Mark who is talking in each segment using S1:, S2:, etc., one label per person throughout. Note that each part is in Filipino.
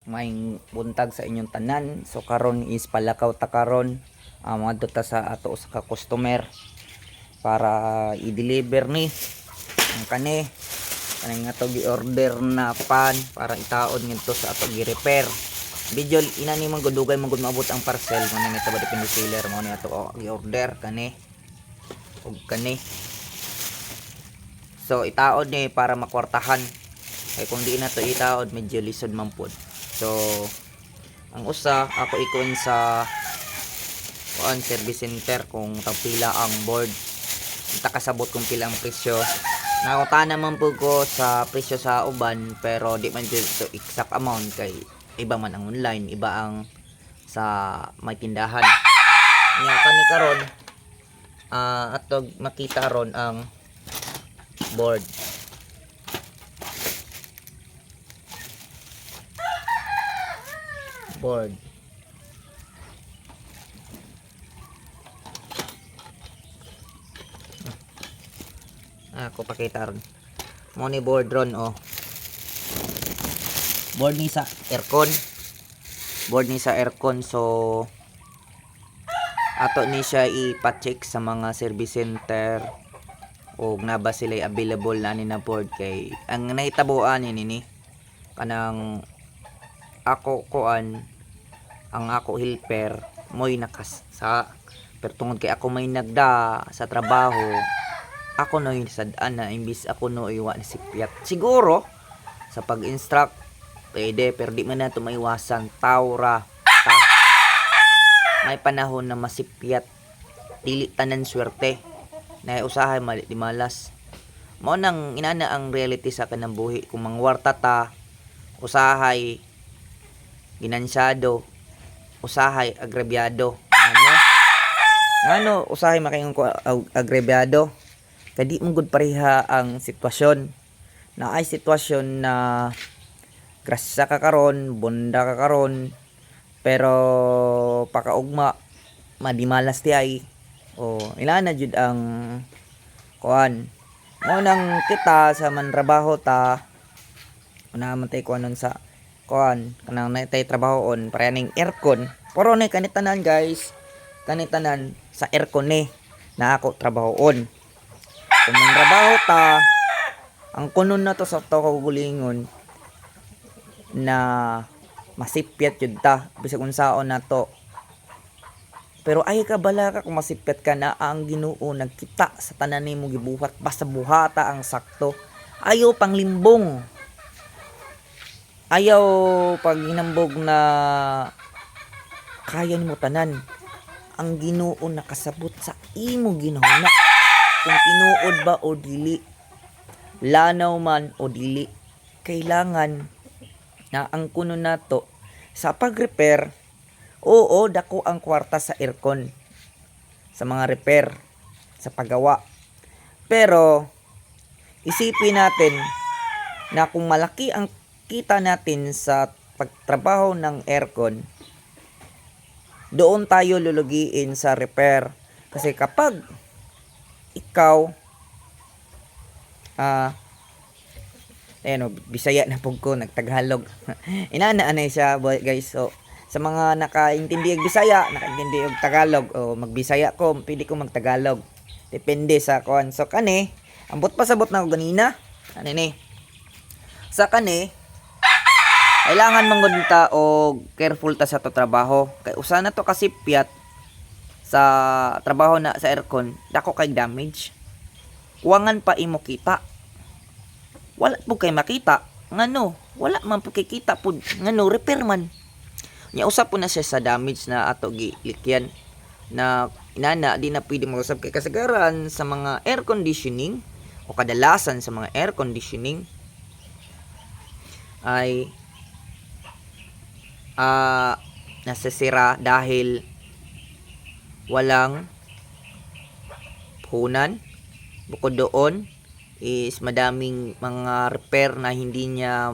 S1: May buntag sa inyong tanan. So karon is palakaw ta karon mga duta sa ato sa customer para i-deliver ni ang kani nga to gi-order na pan para itaod ngadto sa ato gi-repair. Video inani man gudugay man gud maabot ang parcel mo ni tabad depende seller mo ni ato gi-order kani ug kani. So itaod ni para makwartahan. Kay kung di na to itaod medyo lisod man pod. So ang usa ako ikon sa service center kung tagpila ang board. Kasabot kung pila ang presyo. Nakuta naman po ko sa presyo sa uban pero di man dito exact amount kay iba man ang online, iba ang sa may tindahan. Nya kani karon atog makita ron ang board. Ako pakita ron. Mo ni board ron Board ni sa aircon. So ato ni siya ipa-check sa mga service center o na ba sila available na ni na board kay ang nahitabuan ni kanang ako ang ako helper mo'y nakas sa pero tungod kay ako may nagda sa trabaho ako no yung sadaan na imbis ako no iwa na sipyat siguro sa pag-instruct pwede pero di man na ito maiwasan tawra may panahon na masipyat dili tanan swerte na usahay mali di malas mo nang inana ang reality sa kanang buhi kung mangwarta ta usahay ginansyado usahay agrabyado ano usahay makayong agrabyado kadi mong gud pareha ang sitwasyon na ay sitwasyon na grasya ka karon bunda ka karon pero pakaugma madimalas ti ay ilan na jud ang kuan mo nang kita sa manrabaho ta una man tay kuanon sa kuan kanang natay trabahoon parening aircon pero ni kanitanan guys kanitanan sa aircon ni na ako trabahoon kung manrabaho ta ang kunon na to sa kagulingon na masipyat yun ta bisag unsaon na to pero ay ka bala ka kung masipyat ka na ang Ginoo nagkita sa tanan nimo gibuhat basta buhata ang sakto ayaw panglimbong ayaw pag hinambog na kaya nimo tanan ang Ginoo nakasabot sa imo ginahuna kung tinuod ba o dili lanaw man o dili kailangan na ang kuno nato sa pag-repair oo dako ang kwarta sa aircon sa mga repair sa paggawa pero isipin natin na kung malaki ang kita natin sa pagtrabaho ng aircon doon tayo lulugiin sa repair kasi kapag ikaw Bisaya na pug ko nagtagalog inana anay siya guys so sa mga nakaintindi og Bisaya nakaintindi og Tagalog o magbisaya ko pili ko magtagalog depende sa kuan so kani ambot pasabot na ko ganina ni sa kani kailangan manggod ta og careful ta sa to trabaho kay usa na to kasi piyat sa trabaho na sa aircon dako kay damage kuwangan pa imo kita wala po kay makita ngano wala man po kay kita pud ngano repair man nya usap po na siya sa damage na ato gilikyan na inana di na pwede mag-usap kay kasagaran sa mga air conditioning o kadalasan sa mga air conditioning ay nasisira dahil walang puhunan bukod doon is madaming mga repair na hindi niya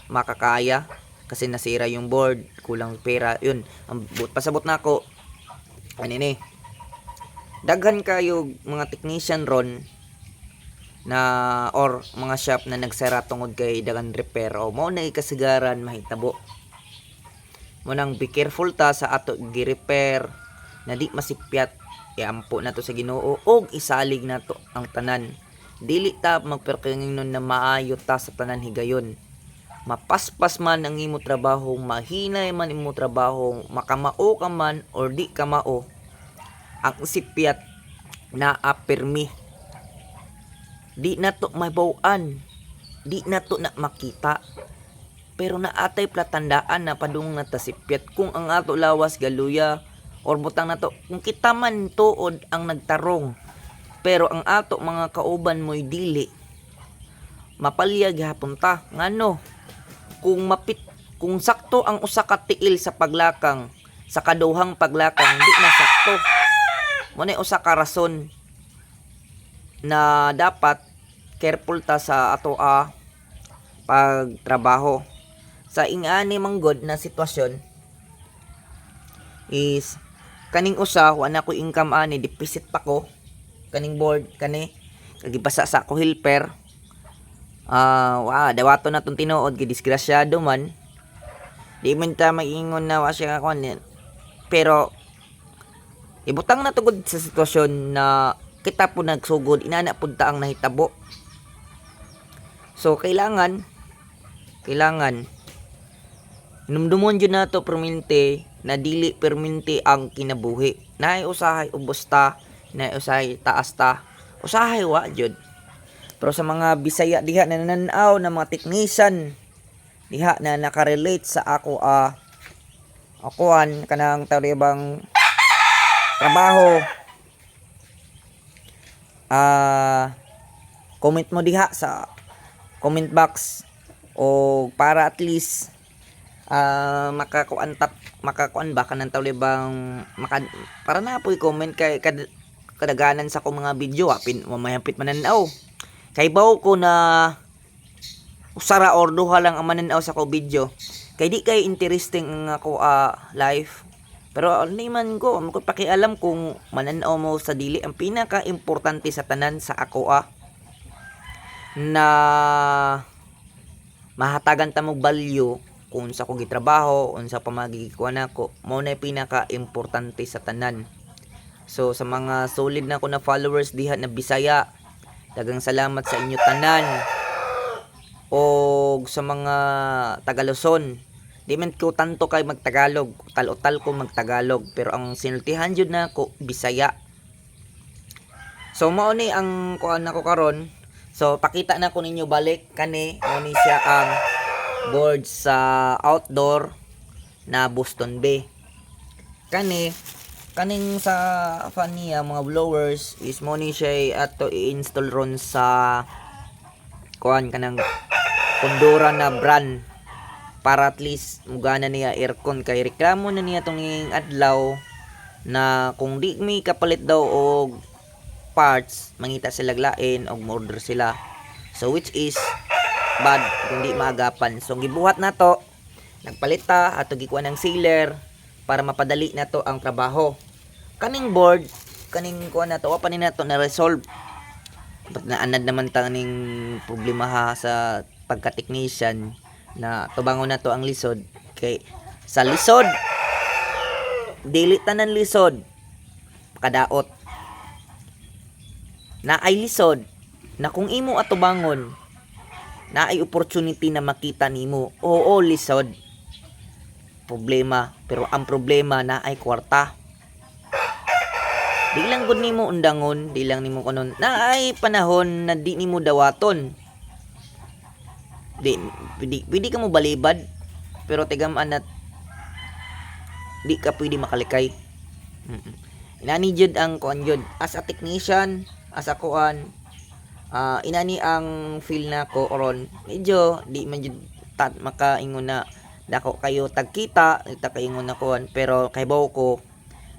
S1: makakaya kasi nasira yung board kulang pera yun pasabot na ako daghan kayo mga technician ron na or mga shop na nagsara tungod kay dagan repair o mao na ikasigaran mahitabo. Mo nang be careful ta sa ato gi-repair na di masipyat, iampo na to sa Ginoo og isalig na to ang tanan. Dili ta magperkingon na maayo ta sa tanan higayon. Mapaspas man ang imo trabaho, mahinay man imo trabaho, makamao ka man or di kamao, ang sipyat na apirmi. Di na to mabawan, di na to na makita. Pero naatay platandaan na padung na tasipyat kung ang ato lawas galuya or butang na to kung kita man tuod ang nagtarong. Pero ang ato mga kauban mo'y dili. Mapalyag hapon ta ngano kung sakto ang usa ka tiil sa paglakang sa kaduhang paglakang di na sakto. Mo na usa ka rason na dapat careful ta sa ato pagtrabaho. Sa ingani manggod na sitwasyon is kaning usa wala ko income ani deficit pa ko kaning board kani kagibasa sa ako helper dawato na tong tinuod gi disgrasyado man di man ta maingon na wa siya kon pero ibutang na tugod sa sitwasyon na kita po nagsugod inana pud ta ang nahitabo. So kailangan numdumon jud nato permente na dili permente ang kinabuhi. Naay usahay ubos ta, naay usahay taas ta, usahay wa jud. Pero sa mga Bisaya diha na nananaw na mga technician diha na nakarelate sa ako akuan kanang taribang trabaho, comment mo diha sa comment box o para at least makakuan ba kanang talibang para na po i-comment kay kadaganan sa ko mga video mamayapit mananaw kay baw ko na usara or duha lang ang mananaw sa ko video kay di kay interesting ang ako live. Pero ni man ko pakialam kung mananaw mo sa dili ang pinaka importante sa tanan sa ako na mahatagan ta mo value kung sa kong gitrabaho, unsa pa magigikuan nako, mao na pinaka importante sa tanan. So sa mga solid na ko na followers diha na Bisaya, daghang salamat sa inyo tanan. O sa mga Tagaluzon, di man ko tanto kay magtagalog, tal-utal ko magtagalog, pero ang sinultihan jud na ko Bisaya. So mao ni ang kuan nako karon. So pakita na ko ninyo balik kani mao ni siya ang board sa outdoor na Boston Bay. Kaning sa fan niya mga blowers is mo ni siya ato i-install ron sa kuan kanang kondura na brand para at least mugana niya aircon kay reklamo na niya tong adlaw na kung di may kapalit daw og parts mangita sila lain og order sila. So which is bad kung di maagapan. So gibuhat na to, nagpalit ta ato gikuha ng sealer para mapadali na to ang trabaho. Kaning board, kaning kuha na to, pa ni na to na resolve. But naanad naman ta ning problema sa pagka-technician na tubangon na to ang lisod. Kay sa lisod, dili tanan lisod kadaot. Na ay lisod na kung imo atubangon na ay opportunity na makita nimo. Oo, lisod. Problema. Pero ang problema na ay kwarta. Di lang gud nimo undangon, di lang nimo kunon. Na ay panahon na di nimo dawaton. Pwede ka mo balibad. Pero tigamaan na di ka pwede makalikay. Inani jud ang kuan jud. As a technician, as a kuan, inani ang feel na ko oron medyo di man jud makaingon na dako kayo tagkita kaingon na kuan pero kay baw ko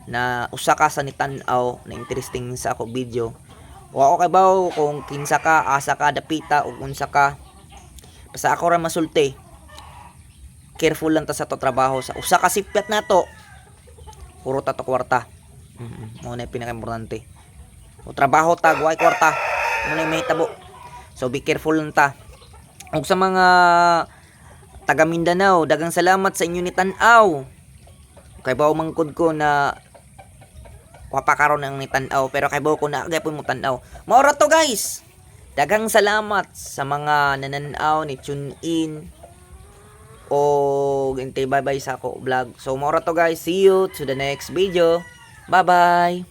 S1: na usa ka sa nitan-aw na interesting sa ako video wa ko kay baw kung kinsa ka asa ka dapita ug unsa ka basta ako ra masulti careful lang ta sa to trabaho sa usa ka sipyat nato puro ta to kwarta mo na pinaka importante o trabaho tag way kwarta muna may tabo So be careful lang ta. Ug sa mga taga Mindanao, dagang salamat sa inyo ni tan-aw. Kay bawo mangkod ko na wapa karon ang ni tan-aw, pero kay bawo ko na gyapon mo tan-aw. Mao ra to guys. Daghang salamat sa mga nananaw ni tune in o bye bye sa ako vlog. So mao ra to guys. See you to the next video. Bye bye.